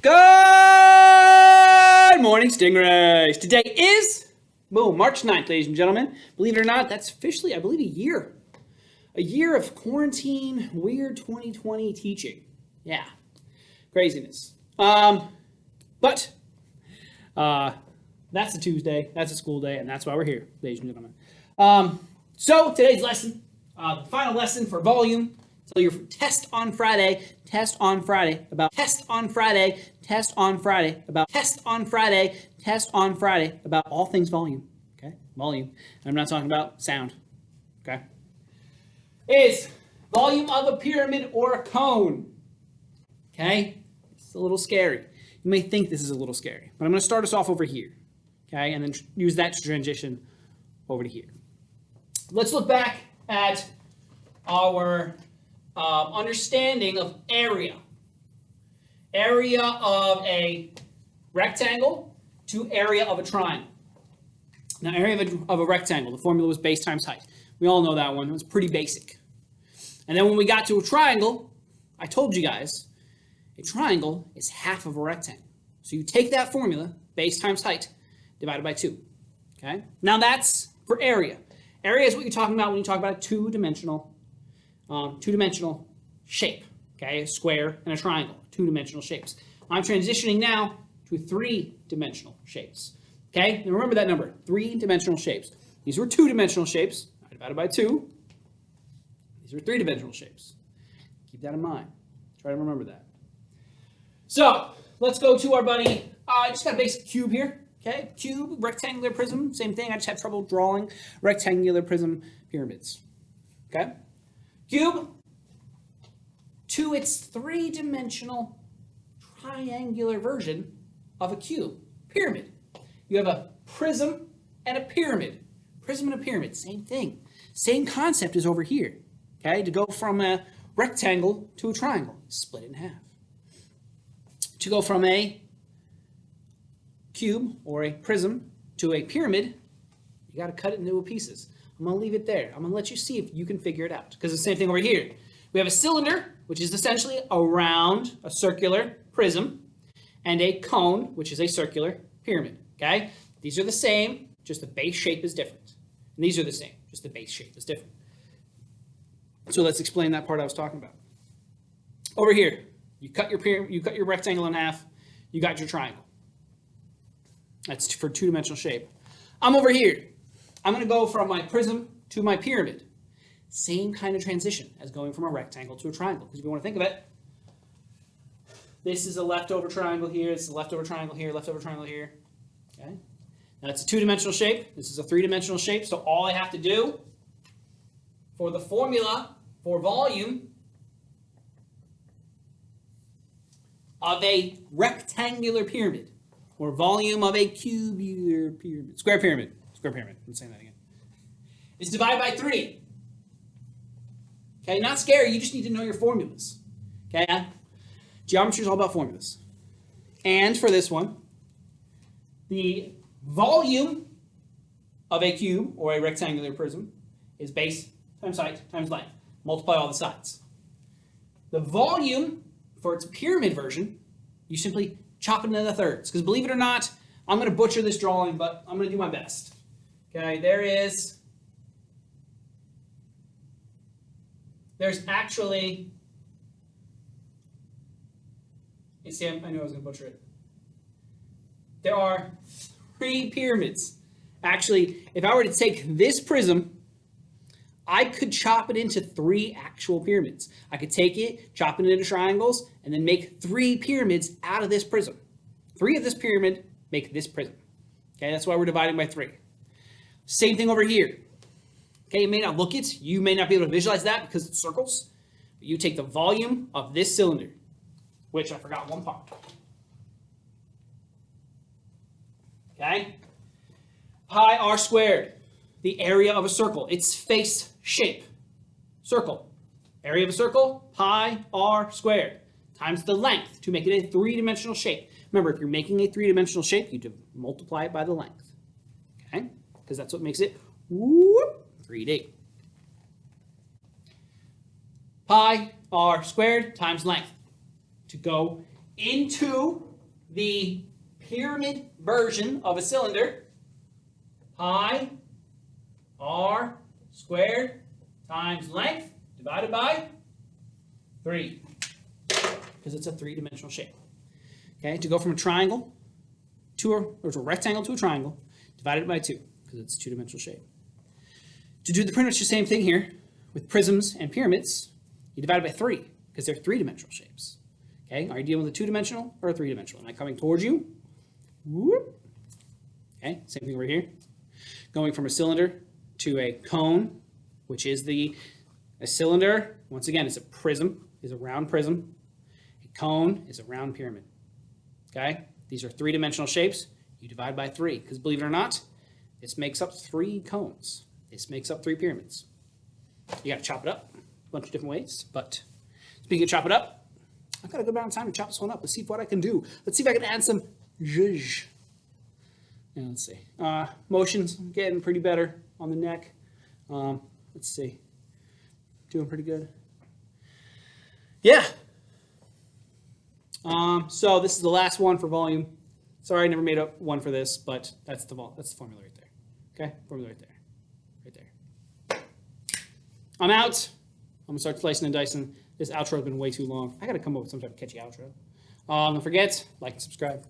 Good morning, Stingrays. Today is, March 9th, ladies and gentlemen. Believe it or not, that's officially, I believe, a year. A year of quarantine, weird 2020 teaching. Yeah, craziness. But that's a Tuesday, that's a school day, and that's why we're here, ladies and gentlemen. So today's lesson, the final lesson for volume. So your test on Friday about all things volume. Okay, volume. I'm not talking about sound. Okay, is volume of a pyramid or a cone. Okay, it's a little scary. You may think this is a little scary, but I'm going to start us off over here. Okay, and then use that to transition over to here. Let's look back at our understanding of area. Area of a rectangle to area of a triangle. Now, area of a rectangle, the formula was base times height. We all know that one. It was pretty basic. And then when we got to a triangle, I told you guys, a triangle is half of a rectangle. So you take that formula, base times height, divided by 2. Okay? Now that's for area. Area is what you're talking about when you talk about a two-dimensional shape. Okay, a square and a triangle, two-dimensional shapes. I'm transitioning now to three-dimensional shapes. Okay, now remember that number, three-dimensional shapes. These were two-dimensional shapes, divided by 2. These are three-dimensional shapes. Keep that in mind. Try to remember that. So let's go to our buddy. I just got a basic cube here. Okay, cube, rectangular prism, same thing. I just have trouble drawing rectangular prism pyramids. Okay, cube to its three-dimensional triangular version of a cube, pyramid. You have a prism and a pyramid. Prism and a pyramid, same thing. Same concept as over here. Okay, to go from a rectangle to a triangle, split it in half. To go from a cube or a prism to a pyramid, you got to cut it into pieces. I'm going to leave it there. I'm going to let you see if you can figure it out, because it's the same thing over here. We have a cylinder, which is essentially a round, a circular prism, and a cone, which is a circular pyramid. Okay, these are the same, just the base shape is different. And these are the same, just the base shape is different. So let's explain that part I was talking about. Over here, you cut your rectangle in half, you got your triangle. That's for two-dimensional shape. I'm over here. I'm going to go from my prism to my pyramid. Same kind of transition as going from a rectangle to a triangle. Because if you want to think of it, this is a leftover triangle here, this is a leftover triangle here, leftover triangle here. Okay. Now it's a two-dimensional shape. This is a three-dimensional shape. So all I have to do for the formula for volume of a rectangular pyramid, or volume of a cubular pyramid, square pyramid, I'm saying that again, is divided by 3. Okay, not scary, you just need to know your formulas. Okay, geometry is all about formulas. And for this one, the volume of a cube or a rectangular prism is base times height times length. Multiply all the sides. The volume for its pyramid version, you simply chop it into thirds. Because believe it or not, I'm going to butcher this drawing, but I'm going to do my best. Okay, there's actually, you see, I knew I was going to butcher it. There are 3 pyramids. Actually, if I were to take this prism, I could chop it into 3 actual pyramids. I could take it, chop it into triangles, and then make 3 pyramids out of this prism. 3 of this pyramid make this prism. Okay, that's why we're dividing by 3. Same thing over here. Okay, you may not look it, you may not be able to visualize that because it's circles. But you take the volume of this cylinder, which I forgot one part. Okay, pi r squared, the area of a circle, its face shape. Circle, area of a circle, pi r squared, times the length to make it a 3-dimensional shape. Remember, if you're making a 3-dimensional shape, you multiply it by the length. Okay, because that's what makes it 3D. Pi r squared times length. To go into the pyramid version of a cylinder, pi r squared times length divided by 3, because it's a three-dimensional shape. Okay, to go from a triangle to a rectangle to a triangle, divided by 2, because it's a two-dimensional shape. To do pretty much the same thing here with prisms and pyramids, you divide it by 3, because they're three-dimensional shapes. Okay, are you dealing with a two-dimensional or a three-dimensional? Am I coming towards you? Whoop. Okay, same thing over here. Going from a cylinder to a cone, which is a cylinder, once again, is a prism, is a round prism. A cone is a round pyramid. Okay, these are three-dimensional shapes. You divide by 3, because believe it or not, this makes up 3 cones. This makes up 3 pyramids. You got to chop it up a bunch of different ways, but speaking of chop it up, I've got a good amount of time to chop this one up. Let's see what I can do. Let's see if I can add some zhuzh. Yeah, let's see. Motion's getting pretty better on the neck. Let's see. Doing pretty good. Yeah. So this is the last one for volume. Sorry, I never made up one for this, but that's the formula right there. Okay, formula right there. Right there. I'm out. I'm gonna start slicing and dicing. This outro has been way too long. I gotta come up with some type of catchy outro. Don't forget, like and subscribe.